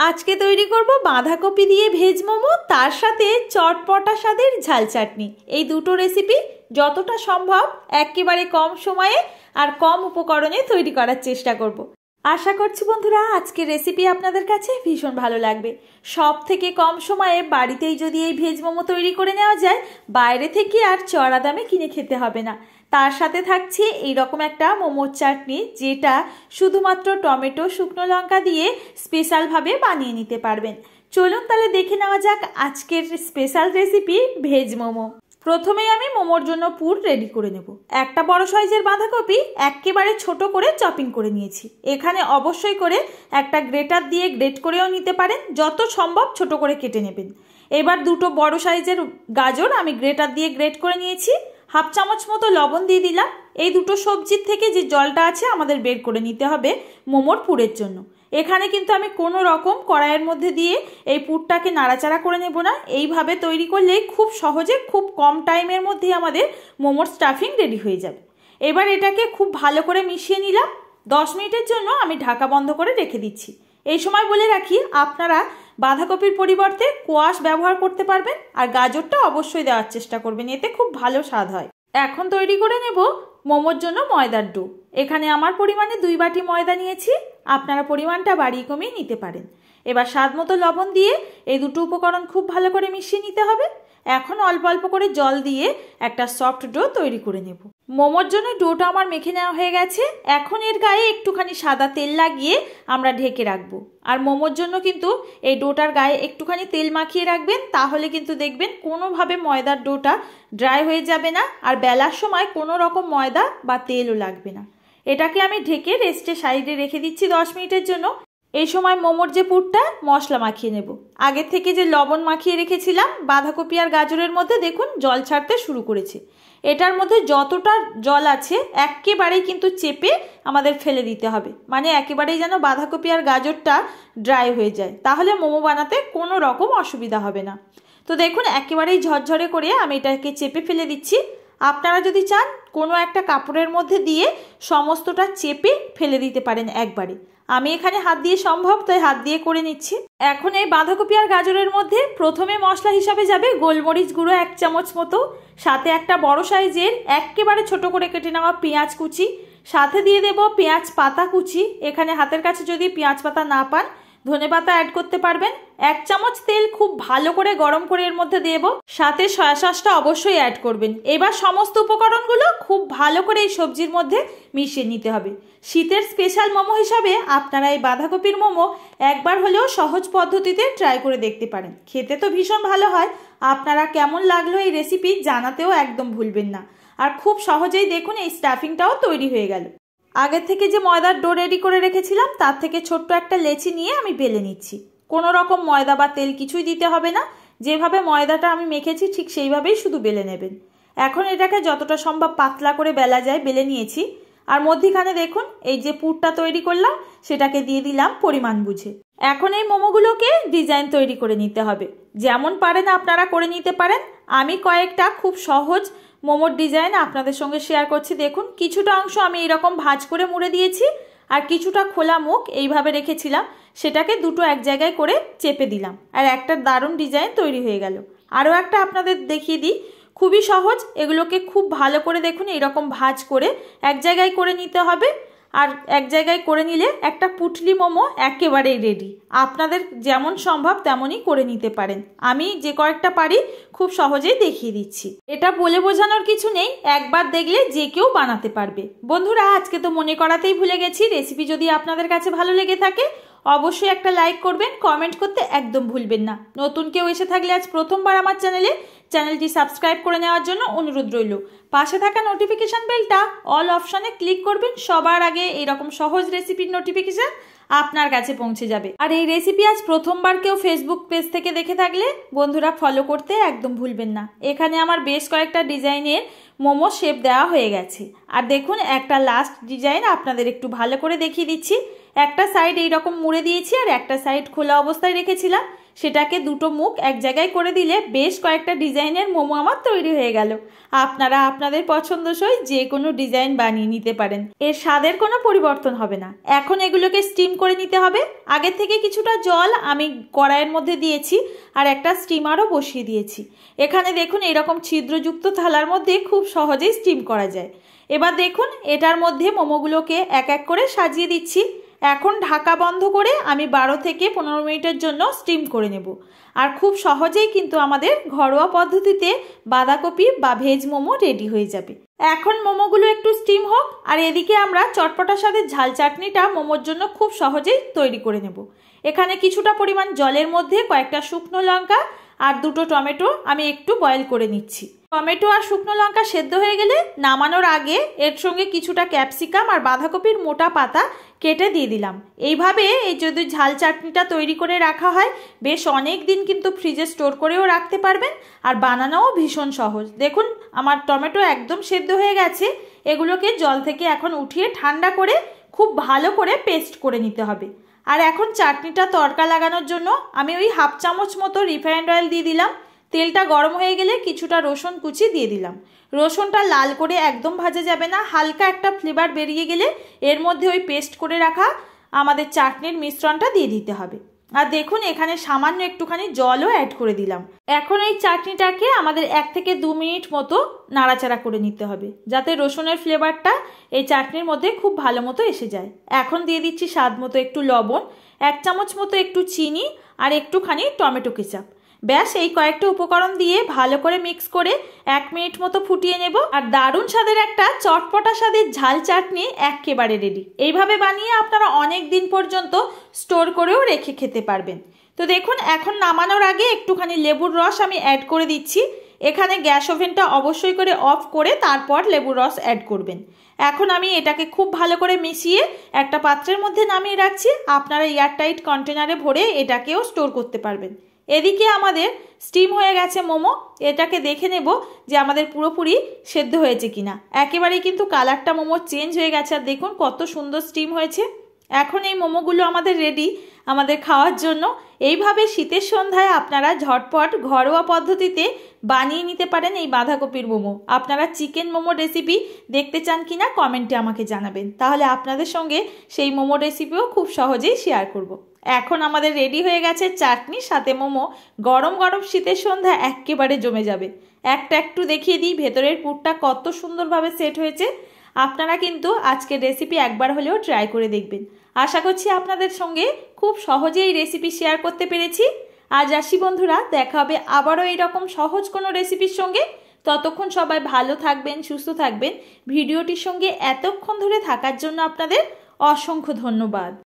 আজকে তৈরি করব বাঁধাকপি দিয়ে ভেজ মোমো, তার সাথে চটপটা স্বাদের ঝাল চাটনি। এই দুটো রেসিপি যতটা সম্ভব একেবারে কম সময়ে আর কম উপকরণে তৈরি করার চেষ্টা করব। আশা করছি বন্ধুরা আজকের রেসিপি আপনাদের কাছে ভীষণ ভালো লাগবে। সব থেকে কম সময়ে বাড়িতেই যদি এই ভেজ মোমো তৈরি করে নেওয়া যায়, বাইরে থেকে আর চড়া দামে কিনে খেতে হবে না। তার সাথে থাকছে এইরকম একটা মোমোর চাটনি, যেটা শুধুমাত্র টমেটো শুকনো লঙ্কা দিয়ে স্পেশালভাবে বানিয়ে নিতে পারবেন। চলুন তাহলে দেখে নেওয়া যাক আজকের স্পেশাল রেসিপি ভেজ মোমো। প্রথমেই আমি মোমোর জন্য পুর রেডি করে নেব। একটা বড় সাইজের বাঁধাকপি একেবারে ছোট করে চপিং করে নিয়েছি। এখানে অবশ্যই করে একটা গ্রেটার দিয়ে গ্রেট করেও নিতে পারেন, যত সম্ভব ছোট করে কেটে নেবেন। এবার দুটো বড় সাইজের গাজর আমি গ্রেটার দিয়ে গ্রেট করে নিয়েছি। হাফ চামচ মতো লবণ দিয়ে দিলাম। এই দুটো সবজির থেকে যে জলটা আছে আমাদের বের করে নিতে হবে মোমোর পুরের জন্য। এখানে কিন্তু আমি কোনো রকম কড়াইয়ের মধ্যে দিয়ে এই পুরটাকে নাড়াচাড়া করে নেব না। এইভাবে তৈরি করলেই খুব সহজে খুব কম টাইমের মধ্যেই আমাদের মোমোর স্টাফিং রেডি হয়ে যাবে। এবার এটাকে খুব ভালো করে মিশিয়ে নিলাম। 10 মিনিটের জন্য আমি ঢাকা বন্ধ করে রেখে দিচ্ছি। এই সময় বলে রাখি, আপনারা বাঁধাকপির পরিবর্তে কোয়াশ ব্যবহার করতে পারবেন, আর গাজরটা অবশ্যই দেওয়ার চেষ্টা করবেন, এতে খুব ভালো স্বাদ হয়। এখন তৈরি করে নেব মোমোর জন্য ময়দার ডো। এখানে আমার পরিমাণে 2 বাটি ময়দা নিয়েছি, আপনারা পরিমাণটা বাড়িয়ে কমিয়ে নিতে পারেন। এবার স্বাদ মতো লবণ দিয়ে এই দুটো উপকরণ খুব ভালো করে মিশিয়ে নিতে হবে। এখন অল্প অল্প করে জল দিয়ে একটা সফট ডো তৈরি করে নেব। মোমোর জন্য ডোটা আমার মেখে নেওয়া হয়ে গেছে। এখন এর গায়ে একটুখানি সাদা তেল লাগিয়ে আমরা ঢেকে রাখবো। আর মোমোর জন্য কিন্তু এই ডোটার গায়ে একটুখানি তেল মাখিয়ে রাখবেন, তাহলে কিন্তু দেখবেন কোনোভাবে ময়দার ডোটা ড্রাই হয়ে যাবে না, আর বেলার সময় কোনো রকম ময়দা বা তেলও লাগবে না। এটাকে আমি ঢেকে রেস্টে সাইডে রেখে দিচ্ছি 10 মিনিটের জন্য। এই সময় মোমোর যে পুরটা মশলা মাখিয়ে নেব। আগের থেকে যে লবণ মাখিয়ে রেখেছিলাম বাঁধাকপি আর গাজরের মধ্যে, দেখুন জল ছাড়তে শুরু করেছে। এটার মধ্যে যতটা জল আছে একেবারেই কিন্তু চেপে আমাদের ফেলে দিতে হবে, মানে একেবারেই যেন বাঁধাকপি আর গাজরটা ড্রাই হয়ে যায়, তাহলে মোমো বানাতে কোনো রকম অসুবিধা হবে না। তো দেখুন একেবারেই ঝরঝরে করে আমি এটাকে চেপে ফেলে দিচ্ছি। আপনারা যদি চান কোনো একটা কাপড়ের মধ্যে দিয়ে সমস্তটা চেপে ফেলে দিতে পারেন একবারে। আমি এখানে হাত দিয়ে সম্ভব, তাই হাত দিয়ে করে নিচ্ছি। এখন এই বাঁধাকপি আর গাজরের মধ্যে প্রথমে মশলা হিসাবে যাবে গোলমরিচ গুঁড়ো 1 চামচ মতো, সাথে একটা বড় সাইজের একেবারে ছোট করে কেটে নেওয়া পেঁয়াজ কুচি, সাথে দিয়ে দেব পেঁয়াজ পাতা কুচি। এখানে হাতের কাছে যদি পেঁয়াজ পাতা না পান ধনেপাতা অ্যাড করতে পারবেন। 1 চামচ তেল খুব ভালো করে গরম করে এর মধ্যে দেব, সাথে সয়া সসটা অবশ্যই অ্যাড করবেন। এবার সমস্ত উপকরণগুলো খুব ভালো করে এই সবজির মধ্যে মিশিয়ে নিতে হবে। শীতের স্পেশাল মোমো হিসাবে আপনারা এই বাঁধাকপির মোমো একবার হলেও সহজ পদ্ধতিতে ট্রাই করে দেখতে পারেন। খেতে তো ভীষণ ভালো হয়। আপনারা কেমন লাগলো এই রেসিপি জানাতেও একদম ভুলবেন না। আর খুব সহজেই দেখুন এই স্টাফিংটাও তৈরি হয়ে গেল। আগের থেকে যে ময়দার ডো রেডি করে রেখেছিলাম তার থেকে ছোট্ট একটা লেচি নিয়ে আমি বেলে নিচ্ছি। কোনো রকম ময়দা বা তেল কিছুই দিতে হবে না, যেভাবে ময়দাটা আমি মেখেছি ঠিক সেইভাবেই শুধু বেলে নেবেন। এখন এটাকে যতটা সম্ভব পাতলা করে বেলা যায় বেলে নিয়েছি। আর মধ্যিখানে দেখুন এই যে পুরটা তৈরি করলাম সেটাকে দিয়ে দিলাম পরিমাণ বুঝে। এখন এই মোমোগুলোকে ডিজাইন তৈরি করে নিতে হবে। যেমন পারেন আপনারা করে নিতে পারেন। আমি কয়েকটা খুব সহজ মোমোর ডিজাইন আপনাদের সঙ্গে শেয়ার করছি। দেখুন কিছুটা অংশ আমি এরকম ভাঁজ করে মুড়ে দিয়েছি, আর কিছুটা খোলা মুখ এইভাবে রেখেছিলাম, সেটাকে দুটো এক জায়গায় করে চেপে দিলাম, আর একটা দারুণ ডিজাইন তৈরি হয়ে গেল। আরও একটা আপনাদের দেখিয়ে দিই, খুবই সহজ। এগুলোকে খুব ভালো করে দেখুন এরকম ভাঁজ করে এক জায়গায় করে নিতে হবে, আর এক জায়গায় করে নিলে একটা পুটলি মোমো একেবারেই রেডি। আপনাদের যেমন সম্ভব তেমনই করে নিতে পারেন। আমি যে কয়েকটা পারি খুব সহজেই দেখিয়ে দিচ্ছি। এটা বলে বোঝানোর কিছু নেই, একবার দেখলে যে কেউ বানাতে পারবে। বন্ধুরা আজকে তো মনে করাতেই ভুলে গেছি, রেসিপি যদি আপনাদের কাছে ভালো লেগে থাকে অবশ্যই একটা লাইক করবেন, কমেন্ট করতে একদম ভুলবেন না। নতুন কেউ এসে থাকলে আজ প্রথমবার আমার চ্যানেলটি সাবস্ক্রাইব করে নেওয়ার জন্য অনুরোধ রইল। পাশে থাকা নোটিফিকেশন বেলটা অল অপশনে ক্লিক করবেন, সবার আগে এইরকম সহজ রেসিপির নোটিফিকেশন আপনার কাছে পৌঁছে যাবে। আর এই রেসিপি আজ প্রথমবার কেউ ফেসবুক পেজ থেকে দেখে থাকলে বন্ধুরা ফলো করতে একদম ভুলবেন না। এখানে আমার বেশ কয়েকটা ডিজাইনের মোমো শেপ দেওয়া হয়ে গেছে। আর দেখুন একটা লাস্ট ডিজাইন আপনাদের একটু ভালো করে দেখিয়ে দিচ্ছি। একটা সাইড এইরকম মুড়ে দিয়েছি আর একটা সাইড খোলা অবস্থায় রেখেছিলাম, সেটাকে দুটো মুখ এক জায়গায় করে দিলে বেশ কয়েকটা ডিজাইনের মোমো আমার তৈরি হয়ে গেল। আপনারা আপনাদের পছন্দসই যে কোনো ডিজাইন বানিয়ে নিতে পারেন, এর স্বাদের কোনো পরিবর্তন হবে না। এখন এগুলোকে স্টিম করে নিতে হবে। আগে থেকে কিছুটা জল আমি কড়াইয়ের মধ্যে দিয়েছি আর একটা স্টিমারও বসিয়ে দিয়েছি। এখানে দেখুন এরকম ছিদ্রযুক্ত থালার মধ্যে খুব সহজেই স্টিম করা যায়। এবার দেখুন এটার মধ্যে মোমোগুলোকে এক এক করে সাজিয়ে দিচ্ছি। এখন ঢাকা বন্ধ করে আমি 12 থেকে 15 মিনিটের জন্য স্টিম করে নেব। আর খুব সহজেই কিন্তু আমাদের ঘরোয়া পদ্ধতিতে বাঁধাকপি বা ভেজ মোমো রেডি হয়ে যাবে। এখন মোমোগুলো একটু স্টিম হোক, আর এদিকে আমরা চটপটার সাথে ঝাল চাটনিটা মোমোর জন্য খুব সহজেই তৈরি করে নেব। এখানে কিছুটা পরিমাণ জলের মধ্যে কয়েকটা শুকনো লঙ্কা আর দুটো টমেটো আমি একটু বয়েল করে নিচ্ছি। টমেটো আর শুকনো লঙ্কা সেদ্ধ হয়ে গেলে নামানোর আগে এর সঙ্গে কিছুটা ক্যাপসিকাম আর বাঁধাকপির মোটা পাতা কেটে দিয়ে দিলাম। এইভাবে এই যদি ঝাল চাটনিটা তৈরি করে রাখা হয় বেশ অনেক দিন কিন্তু ফ্রিজে স্টোর করেও রাখতে পারবেন, আর বানানোও ভীষণ সহজ। দেখুন আমার টমেটো একদম সেদ্ধ হয়ে গেছে। এগুলোকে জল থেকে এখন উঠিয়ে ঠান্ডা করে খুব ভালো করে পেস্ট করে নিতে হবে। আর এখন চাটনিটা তড়কা লাগানোর জন্য আমি ওই হাফ চামচ মতো রিফাইন্ড অয়েল দিয়ে দিলাম। তেলটা গরম হয়ে গেলে কিছুটা রসুন কুচি দিয়ে দিলাম। রসুনটা লাল করে একদম ভাজা যাবে না, হালকা একটা ফ্লেভার বেরিয়ে গেলে এর মধ্যে ওই পেস্ট করে রাখা আমাদের চাটনির মিশ্রণটা দিয়ে দিতে হবে। আর দেখুন এখানে সামান্য একটুখানি জলও অ্যাড করে দিলাম। এখন এই চাটনিটাকে আমাদের 1 থেকে 2 মিনিট মতো নাড়াচাড়া করে নিতে হবে, যাতে রসুনের ফ্লেভারটা এই চাটনির মধ্যে খুব ভালো মতো এসে যায়। এখন দিয়ে দিচ্ছি স্বাদ মতো একটু লবণ, 1 চামচ মতো একটু চিনি আর একটুখানি টমেটো কেচাপ। ব্যাস এই কয়েকটা উপকরণ দিয়ে ভালো করে মিক্স করে 1 মিনিট মতো ফুটিয়ে নেব। আর দারুণ স্বাদের একটা চটপটা স্বাদের ঝাল চাটনি একেবারে রেডি। এইভাবে বানিয়ে আপনারা অনেক দিন পর্যন্ত স্টোর করেও রেখে খেতে পারবেন। তো দেখুন এখন নামানোর আগে একটুখানি লেবুর রস আমি অ্যাড করে দিচ্ছি। এখানে গ্যাস ওভেনটা অবশ্যই করে অফ করে তারপর লেবুর রস অ্যাড করবেন। এখন আমি এটাকে খুব ভালো করে মিশিয়ে একটা পাত্রের মধ্যে নামিয়ে রাখছি। আপনারা এয়ারটাইট কন্টেনারে ভরে এটাকেও স্টোর করতে পারবেন। এদিকে আমাদের স্টিম হয়ে গেছে মোমো। এটাকে দেখে নেব যে আমাদের পুরোপুরি সেদ্ধ হয়েছে কিনা। একেবারেই কিন্তু কালারটা মোমো চেঞ্জ হয়ে গেছে, আর দেখুন কত সুন্দর স্টিম হয়েছে। এখন এই মোমোগুলো আমাদের রেডি আমাদের খাওয়ার জন্য। এইভাবে শীতের সন্ধ্যায় আপনারা ঝটপট ঘরোয়া পদ্ধতিতে বানিয়ে নিতে পারেন এই বাঁধাকপির মোমো। আপনারা চিকেন মোমো রেসিপি দেখতে চান কিনা কমেন্টে আমাকে জানাবেন, তাহলে আপনাদের সঙ্গে সেই মোমো রেসিপিও খুব সহজেই শেয়ার করব। এখন আমাদের রেডি হয়ে গেছে চাটনি সাথে মোমো। গরম গরম শীতের সন্ধ্যা একেবারে জমে যাবে। একটা একটু দেখিয়ে দিই ভেতরের পুরটা কত সুন্দরভাবে সেট হয়েছে। আপনারা কিন্তু আজকের রেসিপি একবার হলেও ট্রাই করে দেখবেন। আশা করছি আপনাদের সঙ্গে খুব সহজেই এই রেসিপি শেয়ার করতে পেরেছি। আজ আসি বন্ধুরা, দেখা হবে আবারও এইরকম সহজ কোনো রেসিপির সঙ্গে। ততক্ষণ সবাই ভালো থাকবেন, সুস্থ থাকবেন। ভিডিওটির সঙ্গে এতক্ষণ ধরে থাকার জন্য আপনাদের অসংখ্য ধন্যবাদ।